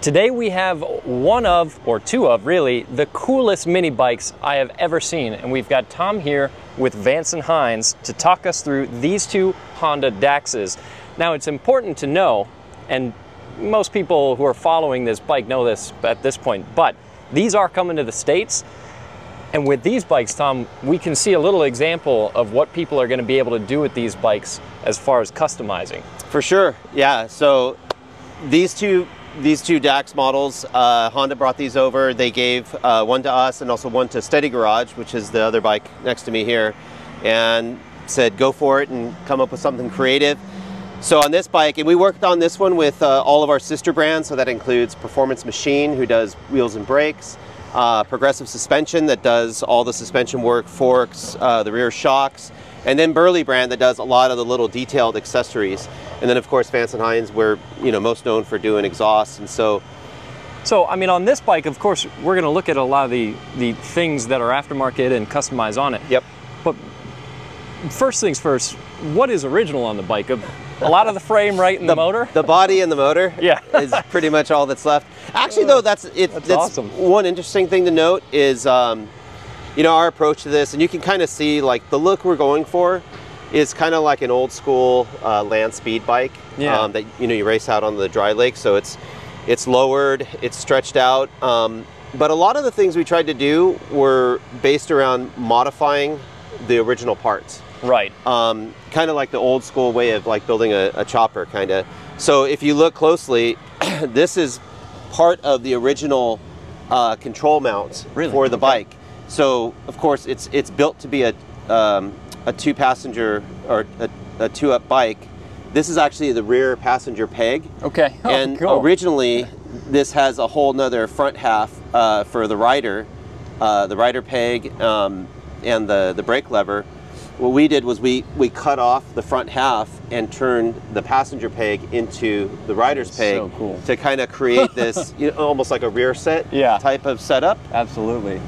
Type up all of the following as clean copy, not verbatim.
Today we have one of, or two of really, the coolest mini bikes I have ever seen. And we've got Tom here with Vance & Hines to talk us through these two Honda Daxes. Now it's important to know, and most people who are following this bike know this at this point, but these are coming to the States. And with these bikes, Tom, we can see a little example of what people are going to be able to do with these bikes as far as customizing. For sure, yeah. So these two Dax models, Honda brought these over. They gave one to us and also one to Steady Garage, which is the other bike next to me here, and said go for it and come up with something creative. So on this bike, and we worked on this one with all of our sister brands, so that includes Performance Machine, who does wheels and brakes, Progressive Suspension, that does all the suspension work, forks, the rear shocks, and then Burley brand that does a lot of the little detailed accessories. And then of course Vance & Hines, we're most known for doing exhausts. And so I mean, on this bike, of course, we're going to look at a lot of the things that are aftermarket and customize on it. Yep. But first things first, what is original on the bike? A lot of the frame, right, and the motor? The body and the motor, yeah, is pretty much all that's left. Actually, though, that's awesome. One interesting thing to note is, our approach to this, and you can kind of see, like, the look we're going for is kind of like an old school land speed bike, yeah. That you race out on the dry lake. So it's lowered, it's stretched out. But a lot of the things we tried to do were based around modifying the original parts. Right. Kind of like the old school way of like building a chopper, kind of. So if you look closely, this is part of the original control mounts for the bike. So of course it's built to be a two-passenger or a two-up bike. This is actually the rear passenger peg. Okay. Oh, and cool. Originally this has a whole nother front half for the rider peg and the brake lever. What we did was we cut off the front half and turned the passenger peg into the rider's peg. So cool. To kind of create this almost like a rear set type of setup. Absolutely.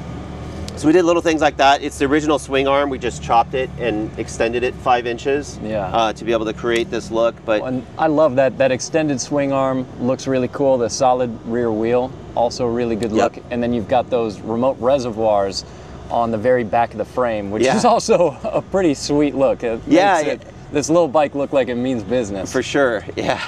So we did little things like that. It's the original swing arm. We just chopped it and extended it 5 inches to be able to create this look. But and I love that extended swing arm looks really cool. The solid rear wheel, also a really good look. And then you've got those remote reservoirs on the very back of the frame, which is also a pretty sweet look. It makes this little bike look like it means business. For sure, yeah.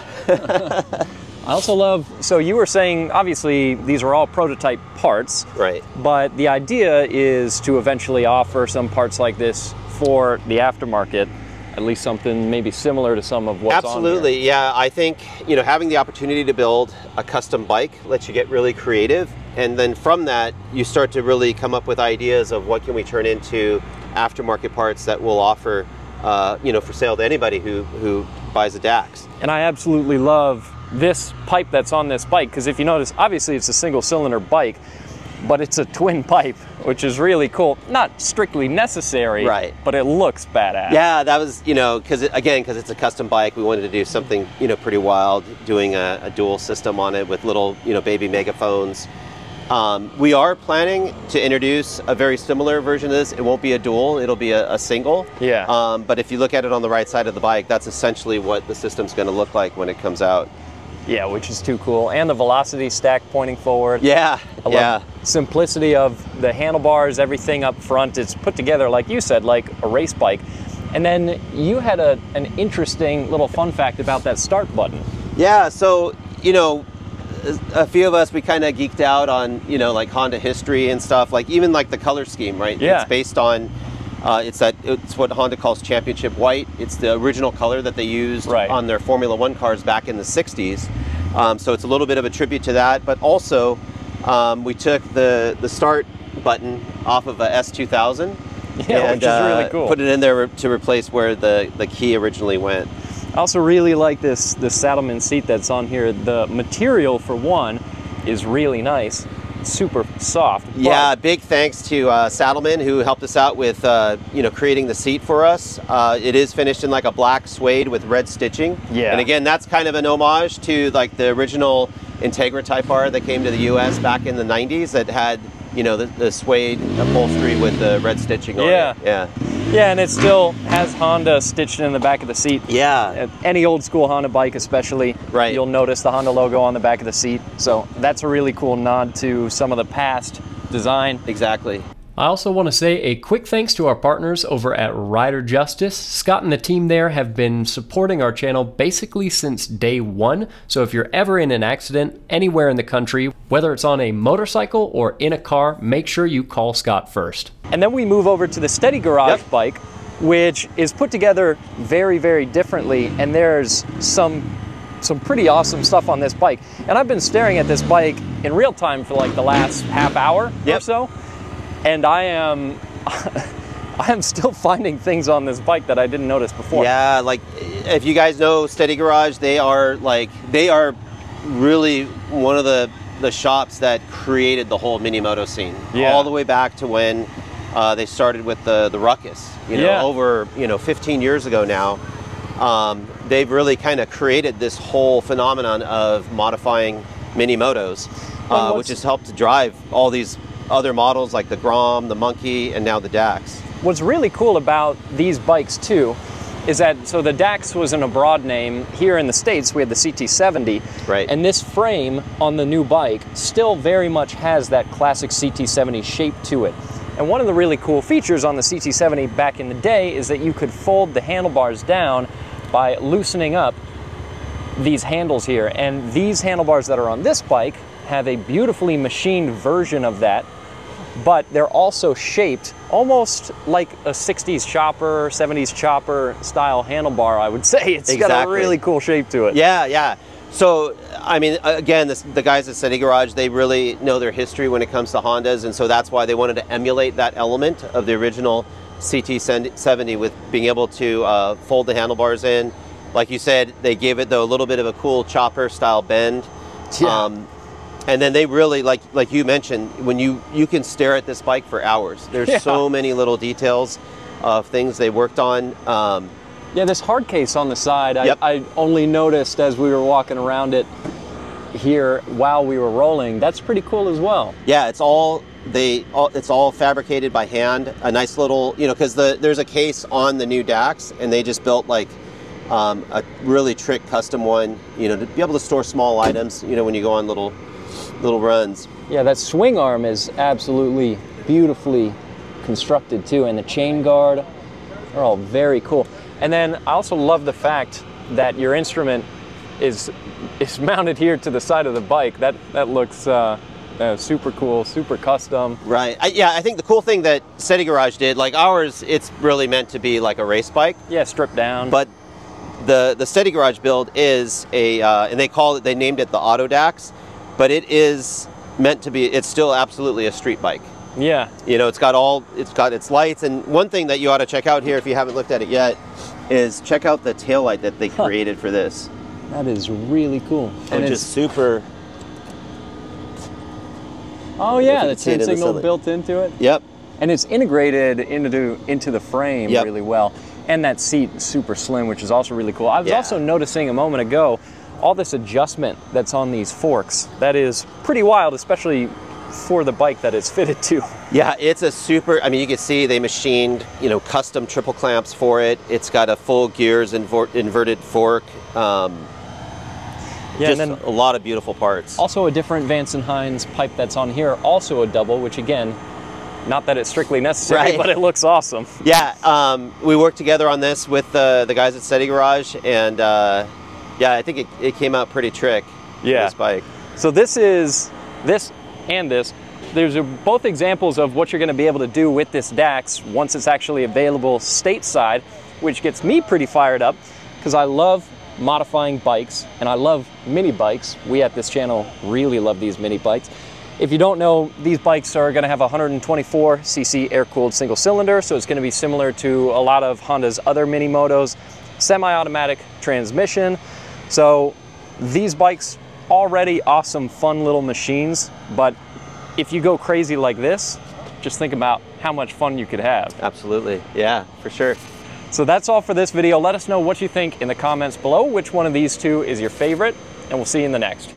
I also love, so you were saying, obviously, these are all prototype parts. Right. But the idea is to eventually offer some parts like this for the aftermarket, at least something maybe similar to some of what's Absolutely, on here. yeah. I think, having the opportunity to build a custom bike lets you get really creative. And then from that, you start to really come up with ideas of what can we turn into aftermarket parts that we'll offer, for sale to anybody who buys a Dax. And I absolutely love this pipe that's on this bike, because if you notice, obviously it's a single cylinder bike, but it's a twin pipe, which is really cool. Not strictly necessary, right, but it looks badass. Yeah, that was, because it's a custom bike, we wanted to do something, pretty wild, doing a dual system on it with little, baby megaphones. We are planning to introduce a very similar version of this. It won't be a dual, it'll be a single. Yeah. But if you look at it on the right side of the bike, that's essentially what the system's going to look like when it comes out. Yeah, which is too cool. And the velocity stack pointing forward. Yeah, I love simplicity of the handlebars, everything up front. It's put together, like you said, like a race bike. And then you had an interesting little fun fact about that start button. Yeah, so, a few of us, we kind of geeked out on, like Honda history and stuff, like even like the color scheme, right? Yeah. It's based on, it's what Honda calls championship white. It's the original color that they used on their Formula One cars back in the 60s. So it's a little bit of a tribute to that, but also we took the start button off of a S2000. Yeah, which is really cool. Put it in there to replace where the key originally went. I also really like this Saddleman seat that's on here. The material, for one, is really nice. Super soft. Yeah, big thanks to Saddleman, who helped us out with creating the seat for us. It is finished in like a black suede with red stitching. Yeah. And again, that's kind of an homage to like the original Integra Type R that came to the US back in the 90s that had you know, the suede upholstery with the red stitching on it. Yeah. Yeah, and it still has Honda stitched in the back of the seat. Yeah. Any old school Honda bike especially, right, you'll notice the Honda logo on the back of the seat. So that's a really cool nod to some of the past design. Exactly. I also want to say a quick thanks to our partners over at Rider Justice. Scott and the team there have been supporting our channel basically since day one. So if you're ever in an accident anywhere in the country, whether it's on a motorcycle or in a car, make sure you call Scott first. And then we move over to the Steady Garage bike, which is put together very, very differently. And there's some pretty awesome stuff on this bike. And I've been staring at this bike in real time for like the last half hour or so. And I am still finding things on this bike that I didn't notice before. Yeah, like if you guys know Steady Garage, they are really one of the shops that created the whole MiniMoto scene. Yeah. All the way back to when they started with the Ruckus, you know, over 15 years ago now. They've really kind of created this whole phenomenon of modifying MiniMotos, which has helped to drive all these other models like the Grom, the Monkey, and now the Dax. What's really cool about these bikes too is that, so the Dax was an abroad name. Here in the States, we had the CT70. Right. And this frame on the new bike still very much has that classic CT70 shape to it. And one of the really cool features on the CT70 back in the day is that you could fold the handlebars down by loosening up these handles here. And these handlebars that are on this bike have a beautifully machined version of that, but they're also shaped almost like a 60s chopper, 70s chopper style handlebar, I would say. It's got a really cool shape to it. Yeah, yeah. So, I mean, again, the guys at Steady Garage, they really know their history when it comes to Hondas, and so that's why they wanted to emulate that element of the original CT70 with being able to fold the handlebars in. Like you said, they gave it, though, a little bit of a cool chopper style bend. Yeah. And then they really, like you mentioned, when you can stare at this bike for hours. There's so many little details of things they worked on. Yeah, this hard case on the side, I only noticed as we were walking around it here while we were rolling. That's pretty cool as well. Yeah, it's all fabricated by hand. A nice little, because there's a case on the new Dax, and they just built like a really trick custom one, to be able to store small items, when you go on little runs. Yeah, that swing arm is absolutely beautifully constructed too, and the chain guard are all very cool. And then I also love the fact that your instrument is mounted here to the side of the bike. That looks super cool, super custom. Right. I think the cool thing that Steady Garage did, like ours, it's really meant to be like a race bike. Yeah, stripped down. But the Steady Garage build is and they named it the Auto Dax. But it is meant to be, it's still absolutely a street bike. Yeah. It's got its lights. And one thing that you ought to check out here, if you haven't looked at it yet, is check out the taillight that they created for this. That is really cool. And just super. Oh yeah, the turn signal built into it. Yep. And it's integrated into the frame really well. And that seat is super slim, which is also really cool. I was also noticing a moment ago, all this adjustment that's on these forks. That is pretty wild, especially for the bike that it's fitted to. Yeah, it's a super, I mean, you can see they machined, custom triple clamps for it. It's got a full gears inverted fork. Just and then a lot of beautiful parts. Also a different Vance & Hines pipe that's on here, also a double, which again, not that it's strictly necessary, but it looks awesome. Yeah, we worked together on this with the guys at Steady Garage, and yeah, I think it came out pretty trick. Yeah. This bike. So this and this. There's both examples of what you're going to be able to do with this Dax once it's actually available stateside, which gets me pretty fired up because I love modifying bikes and I love mini bikes. We at this channel really love these mini bikes. If you don't know, these bikes are going to have a 124cc air-cooled single cylinder, so it's going to be similar to a lot of Honda's other MiniMotos. Semi-automatic transmission. So these bikes, already awesome, fun little machines, but if you go crazy like this, just think about how much fun you could have. Absolutely, yeah, for sure. So that's all for this video. Let us know what you think in the comments below, which one of these two is your favorite, and we'll see you in the next.